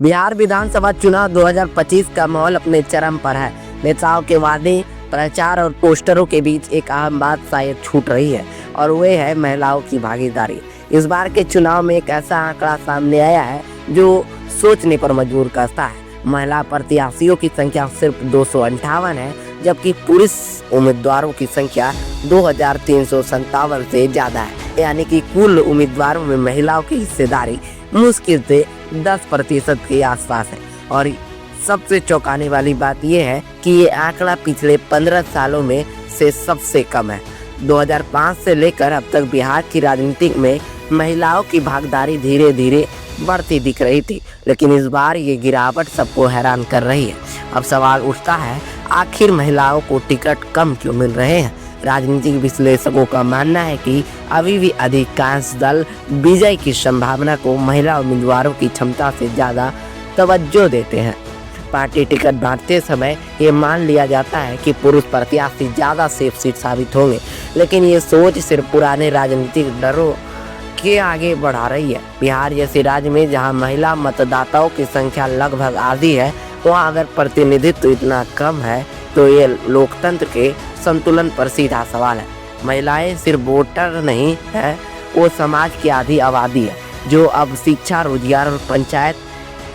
बिहार विधानसभा चुनाव 2025 का माहौल अपने चरम पर है। नेताओं के वादे, प्रचार और पोस्टरों के बीच एक अहम बात शायद छूट रही है और वह है महिलाओं की भागीदारी। इस बार के चुनाव में एक ऐसा आंकड़ा सामने आया है जो सोचने पर मजबूर करता है। महिला प्रत्याशियों की संख्या सिर्फ 258 है, जबकि पुरुष उम्मीदवारों की संख्या 2357 से ज्यादा है। यानी कि कुल उम्मीदवारों में महिलाओं की हिस्सेदारी मुश्किल से 10% के आसपास है। और सबसे चौंकाने वाली बात यह है कि ये आंकड़ा पिछले 15 सालों में से सबसे कम है। 2005 से लेकर अब तक बिहार की राजनीति में महिलाओं की भागीदारी धीरे धीरे बढ़ती दिख रही थी, लेकिन इस बार ये गिरावट सबको हैरान कर रही है। अब सवाल उठता है, आखिर महिलाओं को टिकट कम क्यों मिल रहे हैं? राजनीतिक विश्लेषकों का मानना है कि अभी भी अधिकांश दल विजय की संभावना को महिला उम्मीदवारों की क्षमता से ज़्यादा तवज्जो देते हैं। पार्टी टिकट बांटते समय ये मान लिया जाता है कि पुरुष प्रत्याशी ज़्यादा सेफ सीट साबित होंगे, लेकिन ये सोच सिर्फ पुराने राजनीतिक डरों के आगे बढ़ा रही है। बिहार जैसे राज्य में जहां महिला मतदाताओं की संख्या लगभग आधी है, वहां अगर प्रतिनिधित्व इतना कम है तो ये लोकतंत्र के संतुलन पर सीधा सवाल है। महिलाएं सिर्फ वोटर नहीं है, वो समाज की आधी आबादी है जो अब शिक्षा, रोजगार और पंचायत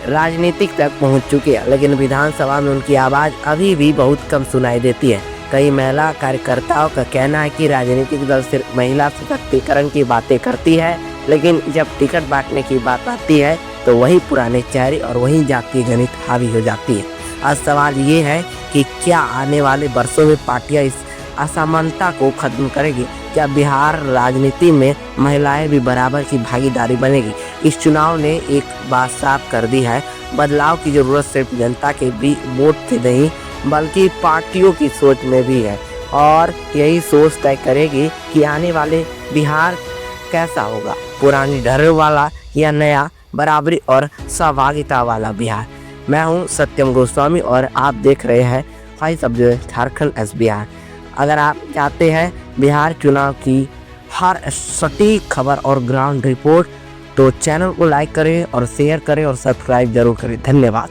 राजनीतिक तक पहुंच चुकी है, लेकिन विधानसभा में उनकी आवाज़ अभी भी बहुत कम सुनाई देती है। कई महिला कार्यकर्ताओं का कहना है कि राजनीतिक दल सिर्फ महिला सशक्तिकरण की बातें करती है, लेकिन जब टिकट बांटने की बात आती है तो वही पुराने चेहरे और वही जातीय गणित हावी हो जाती है। आज सवाल ये है कि क्या आने वाले वर्षों में पार्टियां इस असमानता को खत्म करेगी? क्या बिहार राजनीति में महिलाएं भी बराबर की भागीदारी बनेगी? इस चुनाव ने एक बात साफ कर दी है, बदलाव की जरूरत सिर्फ जनता के भी वोट से नहीं बल्कि पार्टियों की सोच में भी है, और यही सोच तय करेगी कि आने वाले बिहार कैसा होगा, पुरानी डर वाला या नया बराबरी और सहभागिता वाला बिहार। मैं हूं सत्यम गोस्वामी और आप देख रहे हैं voice of Jharkhand S Bihar. अगर आप चाहते हैं बिहार चुनाव की हर सटीक खबर और ग्राउंड रिपोर्ट तो चैनल को लाइक करें और शेयर करें और सब्सक्राइब जरूर करें। धन्यवाद।